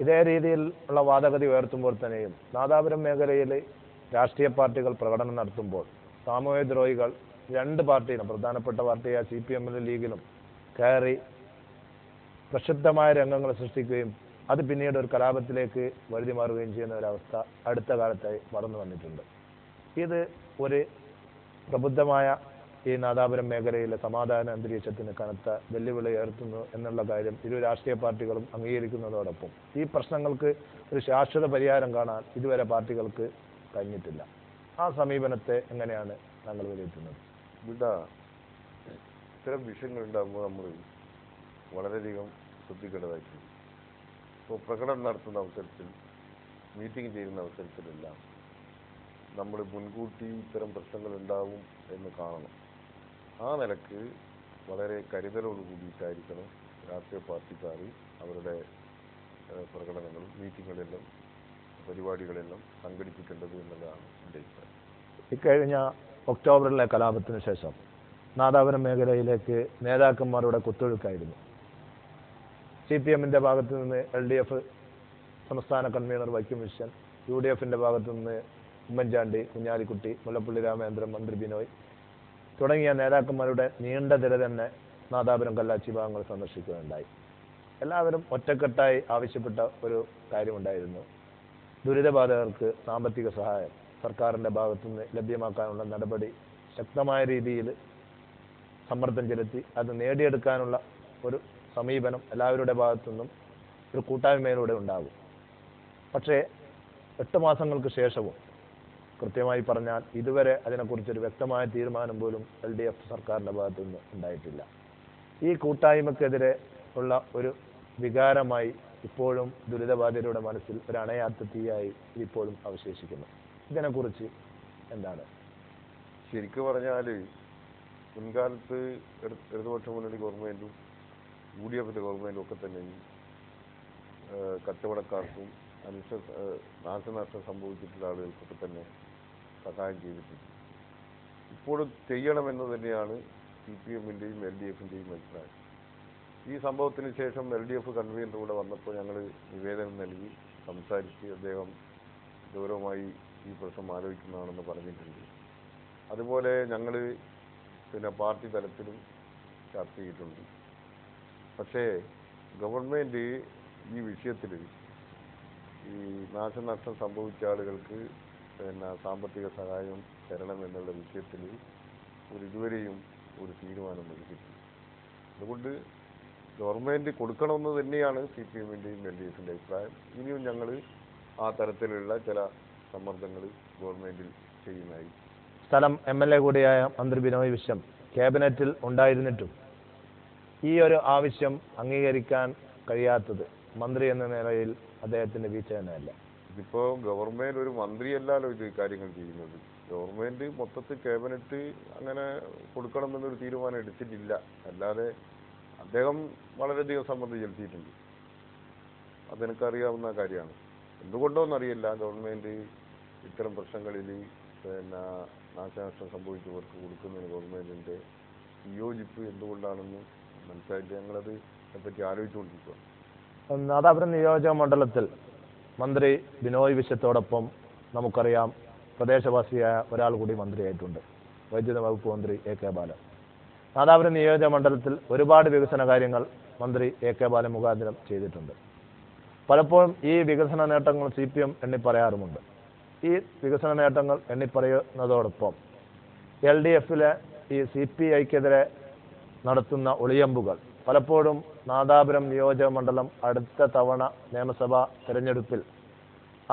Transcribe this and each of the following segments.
ഇതേ രീതിയിൽ ഉള്ള വാദഗതി ഉയർത്തുമ്പോൾ തന്നെയും നാദാപുരം മേഖലയിൽ രാഷ്ട്രീയ പാർട്ടികൾ പ്രകടനം നടത്തുമ്പോൾ സാമൂഹ്യ ദ്രോഹികൾ രണ്ട് പാർട്ടിയിലും പ്രധാനപ്പെട്ട പാർട്ടിയായ CPM-ലും ലീഗിലും കയറി പ്രക്ഷുബ്ധമായ രംഗങ്ങൾ സൃഷ്ടിക്കുകയും അത് പിന്നീട് ഒരു കലാപത്തിലേക്ക് വഴുതി മാറുകയും ചെയ്യുന്ന ഒരവസ്ഥ അടുത്ത കാലത്തായി വളർന്നു വന്നിട്ടുണ്ട്. ഇത് ഒരു പ്രബുദ്ധമായ ഈ നാദാപുരം മേഖലയിലെ സമാധാന അന്തരീക്ഷത്തിന് കനത്ത വെല്ലുവിളി ഉയർത്തുന്നു എന്നുള്ള കാര്യം ഇരു രാഷ്ട്രീയ പാർട്ടികളും അംഗീകരിക്കുന്നതോടൊപ്പം ഈ പ്രശ്നങ്ങൾക്ക് ഒരു ശാശ്വത പരിഹാരം കാണാൻ ഇതുവരെ പാർട്ടികൾക്ക് കഴിഞ്ഞിട്ടില്ല. ആ സമീപനത്തെ എങ്ങനെയാണ് താങ്കൾ വിലയിരുത്തുന്നത്? ഇവിടെ ഇത്തരം വിഷയങ്ങളുണ്ടാകുമ്പോൾ നമ്മൾ വളരെയധികം ശ്രദ്ധിക്കേണ്ടതായിട്ടുണ്ട്. ഇപ്പോൾ പ്രകടനം നടത്തുന്ന അവസരത്തിൽ, മീറ്റിംഗ് ചെയ്യുന്ന അവസരത്തിലെല്ലാം നമ്മൾ മുൻകൂട്ടി ഇത്തരം പ്രശ്നങ്ങൾ ഉണ്ടാവും എന്ന് കാണണം. ആ നിലക്ക് വളരെ കരുതലോട് കൂടിയിട്ടായിരിക്കണം രാഷ്ട്രീയ പാർട്ടിക്കാർ അവരുടെ പ്രകടനങ്ങളും മീറ്റിങ്ങുകളെല്ലാം പരിപാടികളെല്ലാം സംഘടിപ്പിക്കേണ്ടത് എന്നുള്ളതാണ് എൻ്റെ അഭിപ്രായം. ഇക്കഴിഞ്ഞ ഒക്ടോബറിലെ കലാപത്തിന് ശേഷം നാദാപുരം മേഖലയിലേക്ക് നേതാക്കന്മാരുടെ കുത്തൊഴുക്കായിരുന്നു. CPM-ന്റെ ഭാഗത്തു നിന്ന് LDF സംസ്ഥാന കൺവീനർ വൈക്കം വിശ്വൻ, UDF-ന്റെ ഭാഗത്തു നിന്ന് ഉമ്മൻചാണ്ടി, കുഞ്ഞാലിക്കുട്ടി, മുല്ലപ്പള്ളി രാമചന്ദ്രൻ, മന്ത്രി ബിനോയ് തുടങ്ങിയ നേതാക്കന്മാരുടെ നീണ്ട നിര തന്നെ നാദാപുരം കല്ലാച്ചി ഭാഗങ്ങൾ സന്ദർശിക്കുകയുണ്ടായി. എല്ലാവരും ഒറ്റക്കെട്ടായി ആവശ്യപ്പെട്ട ഒരു കാര്യമുണ്ടായിരുന്നു. ദുരിതബാധിതർക്ക് സാമ്പത്തിക സഹായം സർക്കാരിൻ്റെ ഭാഗത്തുനിന്ന് ലഭ്യമാക്കാനുള്ള നടപടി ശക്തമായ രീതിയിൽ സമ്മർദ്ദം ചെലുത്തി അത് നേടിയെടുക്കാനുള്ള ഒരു സമീപനം എല്ലാവരുടെ ഭാഗത്തുനിന്നും ഒരു കൂട്ടായ്മയിലൂടെ ഉണ്ടാകും. പക്ഷേ 8 മാസങ്ങൾക്ക് ശേഷവും കൃത്യമായി പറഞ്ഞാൽ ഇതുവരെ അതിനെക്കുറിച്ചൊരു വ്യക്തമായ തീരുമാനം പോലും LDF സർക്കാരിൻ്റെ ഭാഗത്തുനിന്ന് ഉണ്ടായിട്ടില്ല. ഈ കൂട്ടായ്മക്കെതിരെ ഉള്ള ഒരു വികാരമായി ഇപ്പോഴും ദുരിതബാധിതരുടെ മനസ്സിൽ ഒരു അണയാത്ത തീയായി ഇപ്പോഴും അവശേഷിക്കുന്നു. ഇതിനെക്കുറിച്ച് എന്താണ്? ശരിക്കും പറഞ്ഞാൽ മുൻകാലത്ത് ഇടതുപക്ഷ മുന്നണി ഗവൺമെൻറ്റും UDF-ന്റെ ഗവൺമെൻറ്റും ഒക്കെ തന്നെ കച്ചവടക്കാർക്കും നാശനഷ്ടം സംഭവിച്ചിട്ടുള്ള ആളുകൾക്കൊക്കെ തന്നെ സഹായം ചെയ്തിട്ടുണ്ട്. ഇപ്പോഴും ചെയ്യണമെന്ന് തന്നെയാണ് CPM-ന്റെയും LDF-ന്റെയും അഭിപ്രായം. ഈ സംഭവത്തിന് ശേഷം LDF കൺവീനർ ഇവിടെ വന്നപ്പോൾ ഞങ്ങൾ നിവേദനം നൽകി സംസാരിച്ച് അദ്ദേഹം ഗൗരവമായി ഈ പ്രശ്നം ആലോചിക്കുന്നതാണെന്ന് പറഞ്ഞിട്ടുണ്ട്. അതുപോലെ ഞങ്ങൾ പാർട്ടി തലത്തിലും ചർച്ച ചെയ്തിട്ടുണ്ട്. പക്ഷേ ഗവൺമെൻറ് ഈ വിഷയത്തിൽ ഈ നാശനഷ്ടം സംഭവിച്ച ആളുകൾക്ക് സാമ്പത്തിക സഹായം തരണം എന്നുള്ള വിഷയത്തിൽ ഇതുവരെയും ഒരു തീരുമാനം എടുത്തിട്ടില്ല. അതുകൊണ്ട് ഗവൺമെൻറ് കൊടുക്കണമെന്ന് തന്നെയാണ് CPM-ന്റെയും LDF-ന്റെ അഭിപ്രായം. ഇനിയും ഞങ്ങൾ ആ തരത്തിലുള്ള ചില സമ്മർദ്ദങ്ങൾ ഗവൺമെൻറ്റിൽ ചെയ്യുന്നതായി. സ്ഥലം MLA കൂടിയായ മന്ത്രി ബിനോയ് വിശ്വം ക്യാബിനറ്റിൽ ഉണ്ടായിരുന്നിട്ടും ഈ ഒരു ആവശ്യം അംഗീകരിക്കാൻ കഴിയാത്തത് മന്ത്രി എന്ന നിലയിൽ അദ്ദേഹത്തിൻ്റെ വീഴ്ച തന്നെയല്ല. ഇതിപ്പോൾ ഗവൺമെൻറ് ഒരു മന്ത്രിയല്ലല്ലോ ഇത് കാര്യങ്ങൾ ചെയ്യുന്നത്. ഗവൺമെൻറ് മൊത്തത്തിൽ ക്യാബിനറ്റ് അങ്ങനെ കൊടുക്കണമെന്നൊരു തീരുമാനം എടുത്തിട്ടില്ല. അല്ലാതെ അദ്ദേഹം വളരെയധികം സമ്മർദ്ദം ചെലുത്തിയിട്ടുണ്ട്. അതെനിക്കറിയാവുന്ന കാര്യമാണ്. എന്തുകൊണ്ടോന്നറിയില്ല ഗവൺമെൻറ് ഇത്തരം പ്രശ്നങ്ങളിൽ നാശനഷ്ടം സംഭവിച്ചവർക്ക് കൊടുക്കുന്നതിന് ഗവൺമെൻറ്റിൻ്റെ വിയോജിപ്പ് എന്തുകൊണ്ടാണെന്ന് മനസ്സിലായിട്ട് ഞങ്ങളത് പറ്റി ആലോചിച്ചുകൊണ്ടിരിക്കുക. നാദാപുരം നിയോജക മണ്ഡലത്തിൽ മന്ത്രി ബിനോയ് വിശ്വത്തോടൊപ്പം നമുക്കറിയാം പ്രദേശവാസിയായ ഒരാൾ കൂടി മന്ത്രിയായിട്ടുണ്ട്, വൈദ്യുത വകുപ്പ് മന്ത്രി AK ബാലൻ. നാദാപുരം നിയോജക മണ്ഡലത്തിൽ ഒരുപാട് വികസന കാര്യങ്ങൾ മന്ത്രി AK ബാലൻ മുഖാന്തരം ചെയ്തിട്ടുണ്ട്. പലപ്പോഴും ഈ വികസന നേട്ടങ്ങൾ CPM എണ്ണിപ്പറയാറുമുണ്ട്. ഈ വികസന നേട്ടങ്ങൾ എണ്ണിപ്പറയുന്നതോടൊപ്പം LDF-ലെ ഈ CPI-ക്കെതിരെ നടത്തുന്ന ഒളിയമ്പുകൾ പലപ്പോഴും നാദാപുരം നിയോജക മണ്ഡലം അടുത്ത തവണ നിയമസഭാ തെരഞ്ഞെടുപ്പിൽ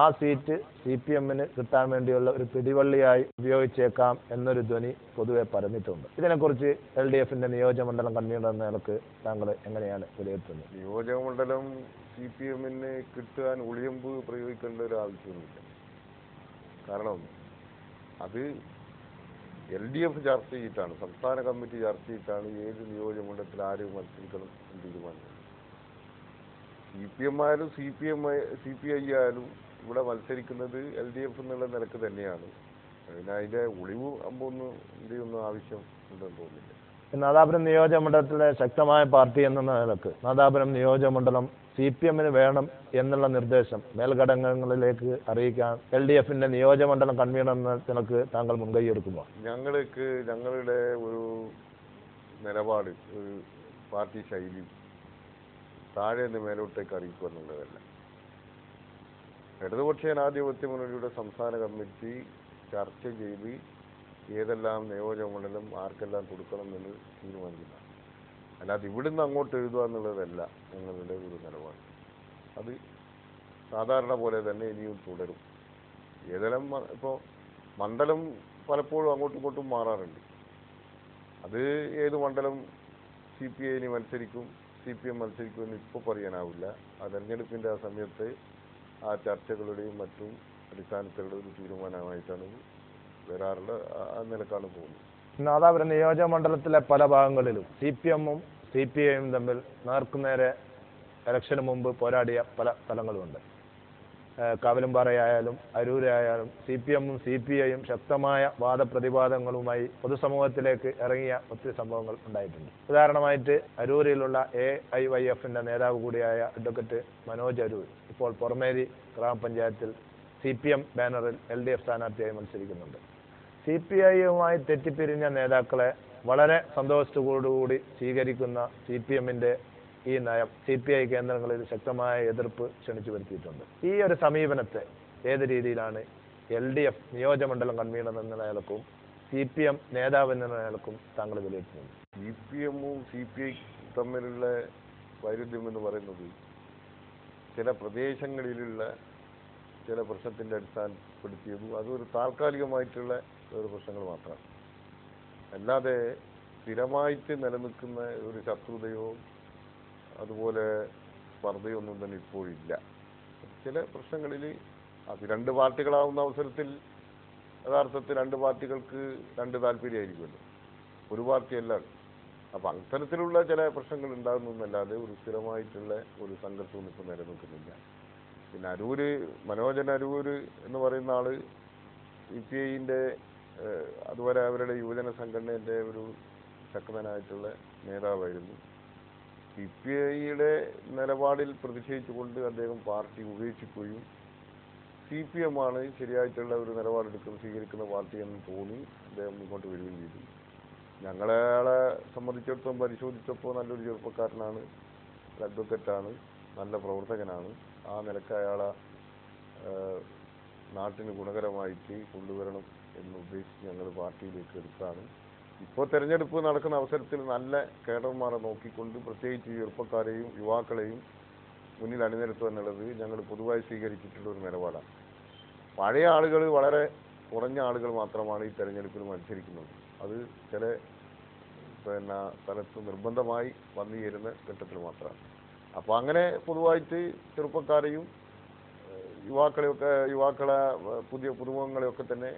ആ സീറ്റ് CPM-ന് കിട്ടാൻ വേണ്ടിയുള്ള ഒരു പിടിവള്ളിയായി ഉപയോഗിച്ചേക്കാം എന്നൊരു ധ്വനി പൊതുവെ പരന്നിട്ടുണ്ട്. ഇതിനെക്കുറിച്ച് LDF-ന്റെ നിയോജക മണ്ഡലം കൺവീനർ എന്ന നിലക്ക് താങ്കൾ എങ്ങനെയാണ് വിലയിരുത്തുന്നത്? നിയോജക മണ്ഡലം CPM-ന് കിട്ടാൻ ഒളിയമ്പ് പ്രയോഗിക്കേണ്ട ഒരു ആവശ്യമൊന്നുമില്ല. കാരണം അത് LDF ചർച്ച ചെയ്തിട്ടാണ്, സംസ്ഥാന കമ്മിറ്റി ചർച്ച ചെയ്തിട്ടാണ് ഏത് നിയോജക മണ്ഡലത്തിൽ ആര് മത്സരിക്കണം എന്ന് തീരുമാനിച്ചത്. CPM ആയാലും CPI ആയാലും ഇവിടെ മത്സരിക്കുന്നത് LDF എന്നുള്ള നിലക്ക് തന്നെയാണ്. അതിൻ്റെ ഒളിവ് അമ്പൊന്നും ആവശ്യം ഉണ്ടെന്ന് തോന്നുന്നില്ല. നാദാപുരം നിയോജകമണ്ഡലത്തിലെ ശക്തമായ പാർട്ടി എന്ന നിലക്ക് നാദാപുരം നിയോജകമണ്ഡലം CPM-ന് വേണം എന്നുള്ള നിർദ്ദേശം മേൽഘടകങ്ങളിലേക്ക് അറിയിക്കാൻ LDF-ന്റെ നിയോജകമണ്ഡലം കൺവീനർ എന്ന നിലക്ക് താങ്കൾ മുൻകൈയെടുക്കുമോ? ഞങ്ങളുടെ ഒരു നിലപാട്, ഒരു പാർട്ടി ശൈലി താഴെ നിന്ന് മേലോട്ടേക്ക് അറിയിക്കുക എന്നുള്ളതല്ല. ഇടതുപക്ഷ ജനാധിപത്യ മുന്നണിയുടെ സംസ്ഥാന കമ്മിറ്റി ചർച്ച ചെയ്ത് ഏതെല്ലാം നിയോജകമണ്ഡലം ആർക്കെല്ലാം കൊടുക്കണം എന്ന് തീരുമാനിക്കുന്നതാണ്. അല്ലാതെ ഇവിടുന്ന് അങ്ങോട്ട് എഴുതുക എന്നുള്ളതല്ല ഞങ്ങളുടെ ഒരു നിലപാട്. അത് സാധാരണ പോലെ തന്നെ ഇനിയും തുടരും. ഏതെല്ലാം ഇപ്പോൾ മണ്ഡലം പലപ്പോഴും അങ്ങോട്ടും ഇങ്ങോട്ടും മാറാറുണ്ട്. അത് ഏത് മണ്ഡലം CPI മത്സരിക്കും, CPM മത്സരിക്കുമെന്ന് ഇപ്പോൾ പറയാനാവില്ല. ആ തെരഞ്ഞെടുപ്പിൻ്റെ ആ സമയത്ത് ആ ചർച്ചകളുടെയും മറ്റും അടിസ്ഥാനത്തിലുള്ള ഒരു തീരുമാനമായിട്ടാണ് വരാറുള്ള. ആ നിലക്കാണ് പോകുന്നത്. നാദാപുരം നിയോജകമണ്ഡലത്തിലെ പല ഭാഗങ്ങളിലും CPM-ഉം CPI-യും തമ്മിൽ നേർക്കുനേരെ ഇലക്ഷന് മുമ്പ് പോരാടിയ പല സ്ഥലങ്ങളുമുണ്ട്. കാവിലുംപാറയായാലും അരൂരായാലും CPM-ഉം CPI-യും ശക്തമായ വാദപ്രതിവാദങ്ങളുമായി പൊതുസമൂഹത്തിലേക്ക് ഇറങ്ങിയ ഒത്തിരി സംഭവങ്ങൾ ഉണ്ടായിട്ടുണ്ട്. ഉദാഹരണമായിട്ട് അരൂരിലുള്ള AIYF-ന്റെ നേതാവ് കൂടിയായ അഡ്വക്കേറ്റ് മനോജ് അരൂർ ഇപ്പോൾ പൊറമേരി ഗ്രാമപഞ്ചായത്തിൽ CPM ബാനറിൽ LDF സ്ഥാനാർത്ഥിയായി മത്സരിക്കുന്നുണ്ട്. CPI-യുമായി തെറ്റിപ്പിരിഞ്ഞ നേതാക്കളെ വളരെ സന്തോഷത്തോടുകൂടി സ്വീകരിക്കുന്ന CPM-ന്റെ ഈ നയം CPI കേന്ദ്രങ്ങളിൽ ശക്തമായ എതിർപ്പ് ക്ഷണിച്ചു വരുത്തിയിട്ടുണ്ട്. ഈ ഒരു സമീപനത്തെ ഏത് രീതിയിലാണ് LDF നിയോജകമണ്ഡലം കൺവീനർ എന്ന നിലക്കും CPM നേതാവ് എന്ന നിലക്കും താങ്കൾ വിലയിരുത്തുന്നത്? CPM-ഉം CPI തമ്മിലുള്ള വൈരുദ്ധ്യം എന്ന് പറയുന്നത് ചില പ്രദേശങ്ങളിലുള്ള ചില പ്രശ്നത്തിൻ്റെ അടിസ്ഥാനപ്പെടുത്തിയതും അതൊരു താൽക്കാലികമായിട്ടുള്ള ഒരു പ്രശ്നങ്ങൾ മാത്രമാണ്. അല്ലാതെ സ്ഥിരമായിട്ട് നിലനിൽക്കുന്ന ഒരു ശത്രുതയോ അതുപോലെ സ്പർദ്ധയൊന്നും തന്നെ ഇപ്പോഴില്ല. ചില പ്രശ്നങ്ങളിൽ അത് രണ്ട് പാർട്ടികളാവുന്ന അവസരത്തിൽ യഥാർത്ഥത്തിൽ രണ്ട് പാർട്ടികൾക്ക് രണ്ട് താല്പര്യമായിരിക്കുമല്ലോ, ഒരു പാർട്ടിയല്ല. അപ്പം അത്തരത്തിലുള്ള ചില പ്രശ്നങ്ങൾ ഉണ്ടാകുന്നതല്ലാതെ ഒരു സ്ഥിരമായിട്ടുള്ള ഒരു സംഘർഷമൊന്നും ഇപ്പോൾ നിലനിൽക്കുന്നില്ല. പിന്നെ മനോജൻ അരൂർ എന്ന് പറയുന്ന ആൾ CPI-ന്റെ അതുപോലെ അവരുടെ യുവജന സംഘടനയുടെ ഒരു ശക്തനായിട്ടുള്ള നേതാവായിരുന്നു. CPI-യുടെ നിലപാടിൽ പ്രതിഷേധിച്ചുകൊണ്ട് അദ്ദേഹം പാർട്ടി ഉപേക്ഷിക്കുകയും CPM-ആണ് ശരിയായിട്ടുള്ള ഒരു സ്വീകരിക്കുന്ന പാർട്ടി എന്ന് തോന്നി അദ്ദേഹം ഇങ്ങോട്ട് വരികയും ചെയ്തു. ഞങ്ങളയാളെ സംബന്ധിച്ചിടത്തോളം പരിശോധിച്ചപ്പോൾ നല്ലൊരു ചെറുപ്പക്കാരനാണ്, അഡ്വക്കറ്റാണ്, നല്ല പ്രവർത്തകനാണ്. ആ നിലക്ക് അയാളെ നാട്ടിന് ഗുണകരമായിട്ട് കൊണ്ടുവരണം എന്ന് ഉദ്ദേശിച്ച് ഞങ്ങൾ പാർട്ടിയിലേക്ക് എടുത്താണ്. ഇപ്പോൾ തെരഞ്ഞെടുപ്പ് നടക്കുന്ന അവസരത്തിൽ നല്ല കേഡർമാരെ നോക്കിക്കൊണ്ട് പ്രത്യേകിച്ച് ചെറുപ്പക്കാരെയും യുവാക്കളെയും മുന്നിൽ അണിനിരത്തുക എന്നുള്ളത് ഞങ്ങൾ പൊതുവായി സ്വീകരിച്ചിട്ടുള്ള ഒരു നിലപാടാണ്. പഴയ ആളുകൾ, വളരെ കുറഞ്ഞ ആളുകൾ മാത്രമാണ് ഈ തെരഞ്ഞെടുപ്പിൽ മത്സരിക്കുന്നത്. അത് ചില സ്ഥലത്ത് നിർബന്ധമായി വന്നു ചേരുന്ന ഘട്ടത്തിൽ മാത്രമാണ്. അപ്പോൾ അങ്ങനെ പൊതുവായിട്ട് ചെറുപ്പക്കാരെയും യുവാക്കളെ പുതുമുഖങ്ങളെയൊക്കെ തന്നെ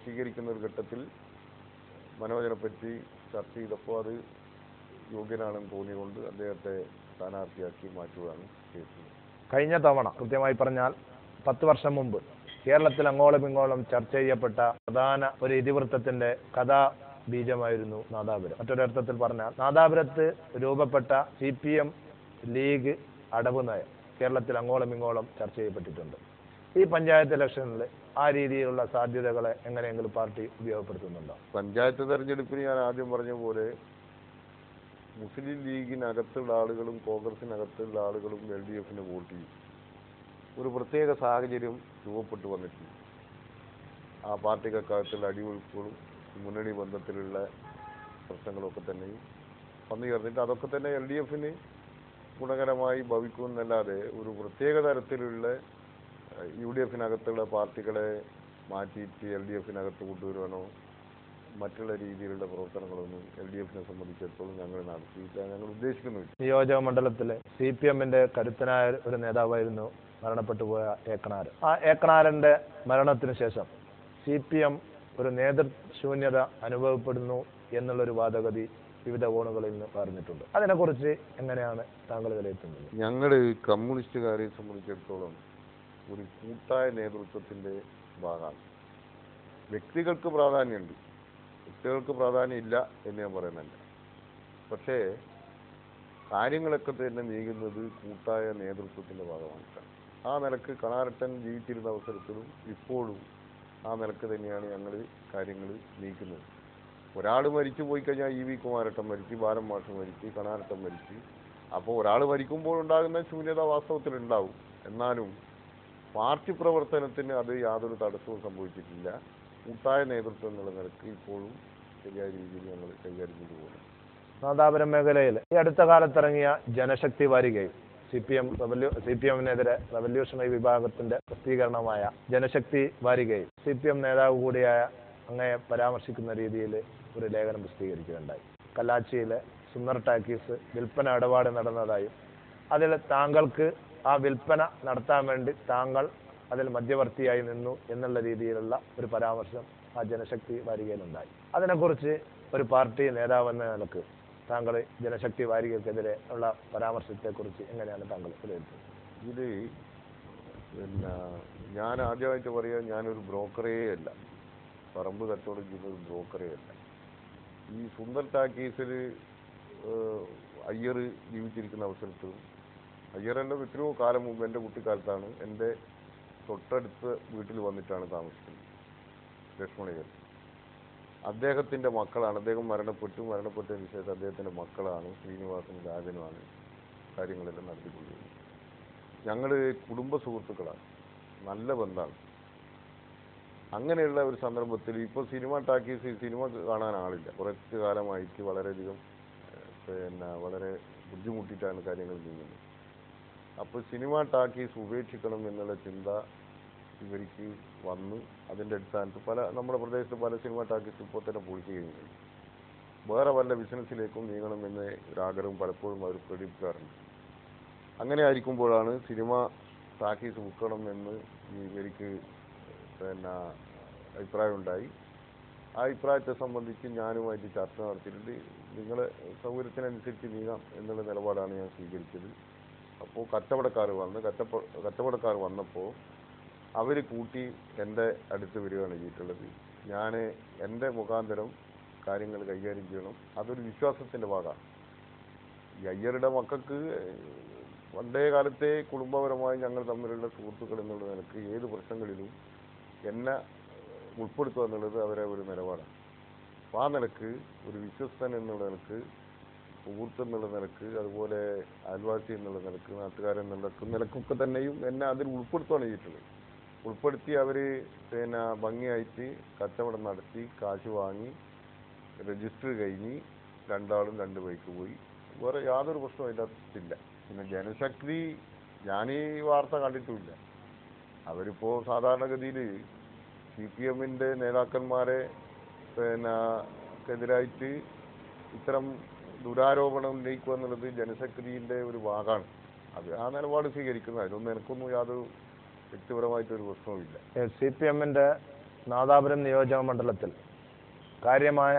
സ്വീകരിക്കുന്ന ഒരു ഘട്ടത്തിൽ മനോജനെ പറ്റി ചർച്ച ചെയ്തപ്പോൾ അത് യോഗ്യനാണെന്ന് തോന്നിയുകൊണ്ട് അദ്ദേഹത്തെ സ്ഥാനാർത്ഥിയാക്കി മാറ്റുകയാണ് ചെയ്തത്. കഴിഞ്ഞ തവണ കൃത്യമായി പറഞ്ഞാൽ 10 വർഷം മുമ്പ് കേരളത്തിൽ അങ്ങോളം ഇങ്ങോളം ചർച്ച ചെയ്യപ്പെട്ട പ്രധാന ഒരു ഇതിവൃത്തത്തിന്റെ കഥാബീജമായിരുന്നു നാദാപുരം. മറ്റൊരർത്ഥത്തിൽ പറഞ്ഞാൽ നാദാപുരത്ത് രൂപപ്പെട്ട CPM ലീഗ് അടവ് നയം കേരളത്തിൽ അങ്ങോളം ഇങ്ങോളം ചർച്ച ചെയ്യപ്പെട്ടിട്ടുണ്ട്. ഈ പഞ്ചായത്ത് ഇലക്ഷനിൽ ആ രീതിയിലുള്ള സാധ്യതകളെ എങ്ങനെയെങ്കിലും പാർട്ടി ഉപയോഗപ്പെടുത്തുന്നുണ്ടോ? പഞ്ചായത്ത് തെരഞ്ഞെടുപ്പിന് ഞാൻ ആദ്യം പറഞ്ഞ പോലെ മുസ്ലിം ലീഗിനകത്തുള്ള ആളുകളും കോൺഗ്രസിനകത്തുള്ള ആളുകളും LDF-ന് വോട്ട് ചെയ്യും. ഒരു പ്രത്യേക സാഹചര്യം രൂപപ്പെട്ടു വന്നിട്ടുണ്ട്. ആ പാർട്ടിക്കകത്തുള്ള അടിയൊഴുക്കുകളും മുന്നണി ബന്ധത്തിലുള്ള പ്രശ്നങ്ങളൊക്കെ തന്നെയും വന്നു ചേർന്നിട്ട് അതൊക്കെ തന്നെ LDF-ന് ഗുണകരമായി ഭവിക്കുമെന്നല്ലാതെ ഒരു പ്രത്യേക തരത്തിലുള്ള UDF-നകത്തുള്ള പാർട്ടികളെ മാറ്റിയിട്ട് LDF-നകത്ത് കൊണ്ടുവരുവാനോ മറ്റുള്ള രീതിയിലുള്ള പ്രവർത്തനങ്ങളൊന്നും LDF-നെ സംബന്ധിച്ചിടത്തോളം ഞങ്ങൾ നടത്തിയില്ല, ഞങ്ങൾ ഉദ്ദേശിക്കുന്നില്ല. നിയോജക മണ്ഡലത്തിലെ CPM-ന്റെ കരുത്തനായ ഒരു നേതാവായിരുന്നു മരണപ്പെട്ടു പോയ ഏക്കനാർ. ആ ഏക്കനാരന്റെ മരണത്തിന് ശേഷം CPM ഒരു നേതൃശൂന്യത അനുഭവപ്പെടുന്നു എന്നുള്ളൊരു വാദഗതി വിവിധ കോണുകളിൽ നിന്ന് പറഞ്ഞിട്ടുണ്ട്. അതിനെക്കുറിച്ച് എങ്ങനെയാണ് താങ്കൾ വിലയിരുത്തുന്നത്? ഞങ്ങൾ കമ്മ്യൂണിസ്റ്റുകാരെ സംബന്ധിച്ചിടത്തോളം ഒരു കൂട്ടായ നേതൃത്വത്തിൻ്റെ ഭാഗമാണ്. വ്യക്തികൾക്ക് പ്രാധാന്യമുണ്ട്, കുട്ടികൾക്ക് പ്രാധാന്യം ഇല്ല എന്ന് ഞാൻ പറയുന്നില്ല. പക്ഷേ കാര്യങ്ങളൊക്കെ തന്നെ നീങ്ങുന്നത് കൂട്ടായ നേതൃത്വത്തിൻ്റെ ഭാഗമായിട്ടാണ്. ആ നിലക്ക് കണാരട്ടൻ ജീവിച്ചിരുന്ന അവസരത്തിലും ഇപ്പോഴും ആ നിലക്ക് തന്നെയാണ് ഞങ്ങൾ കാര്യങ്ങൾ നീക്കുന്നത്. ഒരാൾ മരിച്ചു പോയി കഴിഞ്ഞാൽ ഇ വി കുമാരട്ടൻ മരിച്ച്, ബാലൻ മാഷ് മരിച്ച്, കണാരട്ടൻ മരിച്ച്. അപ്പോൾ ഒരാൾ മരിക്കുമ്പോൾ ഉണ്ടാകുന്ന ശൂന്യത വാസ്തവത്തിലുണ്ടാവും. എന്നാലും പാർട്ടി പ്രവർത്തനത്തിന് അത് യാതൊരു തടസ്സവും സംഭവിച്ചിട്ടില്ല. കൂട്ടായ നേതൃത്വം എന്നുള്ള നിലക്ക് ഇപ്പോഴും ശരിയായ രീതിയിൽ ഞങ്ങൾ കൈകാര്യം ചെയ്തു പോകുന്നു. നാദാപുരം മേഖലയിൽ ഈ അടുത്ത കാലത്തിറങ്ങിയ ജനശക്തി വാരികയിൽ CPM-നെതിരെ റവല്യൂഷണറി വിഭാഗത്തിന്റെ പ്രസിദ്ധീകരണമായ ജനശക്തി വാരികയിൽ CPM നേതാവ് കൂടിയായ അങ്ങയെ പരാമർശിക്കുന്ന രീതിയിൽ ഒരു ലേഖനം പ്രസിദ്ധീകരിക്കുകയുണ്ടായി. കല്ലാച്ചിയിലെ സുന്ദർ ടാക്കീസ് വിൽപ്പന ഇടപാട് നടന്നതായും അതിൽ താങ്കൾക്ക് ആ വിൽപ്പന നടത്താൻ വേണ്ടി താങ്കൾ അതിൽ മധ്യവർത്തിയായി നിന്നു എന്നുള്ള രീതിയിലുള്ള ഒരു പരാമർശം ആ ജനശക്തി വാരികയിലുണ്ടായി. അതിനെക്കുറിച്ച് ഒരു പാർട്ടി നേതാവെന്ന നിലക്ക് താങ്കൾ ജനശക്തി വാരികയ്ക്കെതിരെ ഉള്ള പരാമർശത്തെക്കുറിച്ച് എങ്ങനെയാണ് താങ്കൾ വിലയിരുത്തുന്നത്? ഇത് പിന്നെ ഞാൻ ആദ്യമായിട്ട് പറയാൻ, ഞാനൊരു ബ്രോക്കറേ അല്ല, പറമ്പ് കച്ചവടം ചെയ്യുന്ന ഒരു ബ്രോക്കറേ അല്ല. ഈ സുന്ദർ ടാക്കീസിൽ അയ്യർ ജീവിച്ചിരിക്കുന്ന അവസരത്തിലും, അയ്യറിൻ്റെ എത്രയോ കാലം മുമ്പ് എൻ്റെ കുട്ടിക്കാലത്താണ് എൻ്റെ തൊട്ടടുത്ത വീട്ടിൽ വന്നിട്ടാണ് താമസിക്കുന്നത് ലക്ഷ്മണയ്യർ. അദ്ദേഹത്തിൻ്റെ മക്കളാണ്, അദ്ദേഹം മരണപ്പെട്ടതിന് ശേഷം അദ്ദേഹത്തിൻ്റെ മക്കളാണ് ശ്രീനിവാസനും രാജനുമാണ് കാര്യങ്ങളെല്ലാം നടത്തിക്കൊണ്ടിരുന്നത്. ഞങ്ങൾ കുടുംബ സുഹൃത്തുക്കളാണ്, നല്ല ബന്ധമാണ്. അങ്ങനെയുള്ള ഒരു സന്ദർഭത്തിൽ ഇപ്പോൾ സിനിമ ടാക്കീസ്, സിനിമ കാണാൻ ആളില്ല. കുറച്ച് കാലമായിട്ട് വളരെയധികം വളരെ ബുദ്ധിമുട്ടിയിട്ടാണ് കാര്യങ്ങൾ നീങ്ങുന്നത്. അപ്പോൾ സിനിമ ടാക്കീസ് ഉപേക്ഷിക്കണം എന്നുള്ള ചിന്ത ഇവർക്ക് വന്ന് അതിൻ്റെ അടിസ്ഥാനത്തിൽ നമ്മുടെ പ്രദേശത്ത് പല സിനിമ ടാക്കീസ് ഇപ്പോൾ തന്നെ പൊളിച്ചു കഴിഞ്ഞിട്ടുണ്ട്. വേറെ വല്ല ബിസിനസ്സിലേക്കും നീങ്ങണമെന്ന് ഒരാഗ്രഹം പലപ്പോഴും അവർ പ്രകടിപ്പിക്കാറുണ്ട്. അങ്ങനെ ആയിരിക്കുമ്പോഴാണ് സിനിമ ടാക്കീസ് വിൽക്കണം എന്ന് ഇവർക്ക് അഭിപ്രായമുണ്ടായി. ആ അഭിപ്രായത്തെ സംബന്ധിച്ച് ഞാനുമായിട്ട് ചർച്ച നടത്തിയിട്ടുണ്ട്. നിങ്ങളെ സൗകര്യത്തിനനുസരിച്ച് നീങ്ങാം എന്നുള്ള നിലപാടാണ് ഞാൻ സ്വീകരിച്ചത്. അപ്പോൾ കച്ചവടക്കാർ വന്നപ്പോൾ അവർ കൂട്ടി എൻ്റെ അടുത്ത് വരികയാണ് ചെയ്തിട്ടുള്ളത്. ഞാൻ എൻ്റെ മുഖാന്തരം കാര്യങ്ങൾ കൈകാര്യം ചെയ്യണം. അതൊരു വിശ്വാസത്തിൻ്റെ ഭാഗമാണ്. ഈ അയ്യരുടെ മക്കൾക്ക് പണ്ടേ കാലത്തെ കുടുംബപരമായി ഞങ്ങൾ തമ്മിലുള്ള സുഹൃത്തുക്കൾ എന്നുള്ള നിലക്ക് ഏത് പ്രശ്നങ്ങളിലും എന്നെ ഉൾപ്പെടുത്തുക എന്നുള്ളത് അവരെ ഒരു നിലപാടാണ്. അപ്പോൾ ആ നിലക്ക് ഒരു വിശ്വസ്തൻ എന്നുള്ള നിലക്ക്, സുഹൃത്ത് എന്നുള്ള നിലക്ക്, അതുപോലെ അയൽവാസി എന്നുള്ള നിലക്ക്, നാട്ടുകാരെന്നുള്ള നിലക്കൊക്കെ തന്നെയും എന്നെ അതിൽ ഉൾപ്പെടുത്തുകയാണ് ചെയ്തിട്ടുള്ളത്. ഉൾപ്പെടുത്തി അവർ ഭംഗിയായിട്ട് കച്ചവടം നടത്തി കാശ് വാങ്ങി രജിസ്റ്റർ കഴിഞ്ഞ് രണ്ടാളും രണ്ട് ബൈക്ക് പോയി. വേറെ യാതൊരു പ്രശ്നവും അതിൻ്റെ അകത്തില്ല. പിന്നെ ജനശക്തി, ഞാൻ ഈ വാർത്ത കണ്ടിട്ടുമില്ല. അവരിപ്പോൾ സാധാരണഗതിയിൽ CPM-ൻ്റെ നേതാക്കന്മാരെ എതിരായിട്ട് ഇത്തരം ദുരാരോപണം ഉന്നയിക്കുക എന്നുള്ളത് ജനശക്തിൻ്റെ ഒരു ഭാഗമാണ്. അത് ആ നിലപാട് സ്വീകരിക്കുന്നത്, അതിലൊന്നും എനിക്കൊന്നും യാതൊരു വ്യക്തിപരമായിട്ടൊരു പ്രശ്നവുമില്ല. CPM-ൻ്റെ നാദാപുരം നിയോജക മണ്ഡലത്തിൽ കാര്യമായ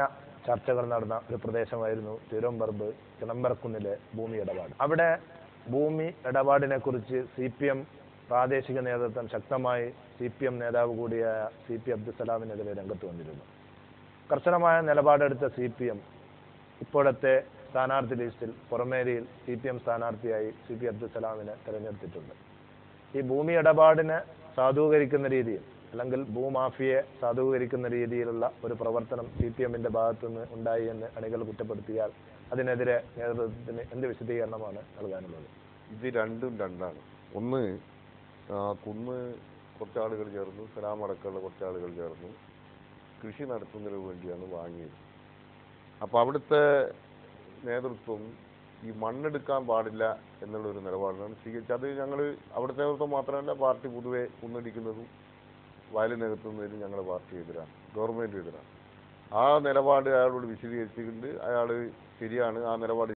ചർച്ചകൾ നടന്ന ഒരു പ്രദേശമായിരുന്നു തിരുവമ്പറമ്പ് കിളമ്പറക്കുന്നിലെ ഭൂമി ഇടപാട്. അവിടെ ഭൂമി ഇടപാടിനെ കുറിച്ച് CPM പ്രാദേശിക നേതൃത്വം ശക്തമായി CPM നേതാവ് കൂടിയായ CP അബ്ദുസലാമിനെതിരെ രംഗത്ത് വന്നിരുന്നു. കർശനമായ നിലപാടെടുത്ത CPM ഇപ്പോഴത്തെ സ്ഥാനാർത്ഥി ലിസ്റ്റിൽ പുറമേരിയിൽ CPM സ്ഥാനാർത്ഥിയായി CP അബ്ദുസലാമിനെ തെരഞ്ഞെടുത്തിട്ടുണ്ട്. ഈ ഭൂമി ഇടപാടിനെ സാധൂകരിക്കുന്ന രീതിയിൽ, അല്ലെങ്കിൽ ഭൂമാഫിയെ സാധൂകരിക്കുന്ന രീതിയിലുള്ള ഒരു പ്രവർത്തനം CPM-ൻ്റെ ഭാഗത്തുനിന്ന് ഉണ്ടായി എന്ന് അണികൾ കുറ്റപ്പെടുത്തിയാൽ അതിനെതിരെ നേതൃത്വത്തിന് എന്ത് വിശദീകരണമാണ് നൽകാനുള്ളത്? ഇത് രണ്ടും രണ്ടാണ്. ഒന്ന്, കുന്ന് കുറച്ചാളുകൾ ചേർന്നു, സലാമടക്കമുള്ള കുറച്ചാളുകൾ ചേർന്നു കൃഷി നടത്തുന്നതിന് വേണ്ടിയാണ് വാങ്ങിയത്. അപ്പോൾ അവിടുത്തെ നേതൃത്വം ഈ മണ്ണെടുക്കാൻ പാടില്ല എന്നുള്ളൊരു നിലപാടാണ് സ്വീകരിച്ചത്. അത് ഞങ്ങൾ അവിടുത്തെ നേതൃത്വം മാത്രമല്ല, പാർട്ടി പൊതുവെ കുന്നടിക്കുന്നതും വയലിൽ നികത്തുന്നതിനും ഞങ്ങളുടെ പാർട്ടി എതിരാണ്, ഗവൺമെൻറ് എതിരാണ്. ആ നിലപാട് അയാളോട് വിശദീകരിച്ചിട്ടുണ്ട്. അയാൾ ശരിയാണ്, ആ നിലപാട്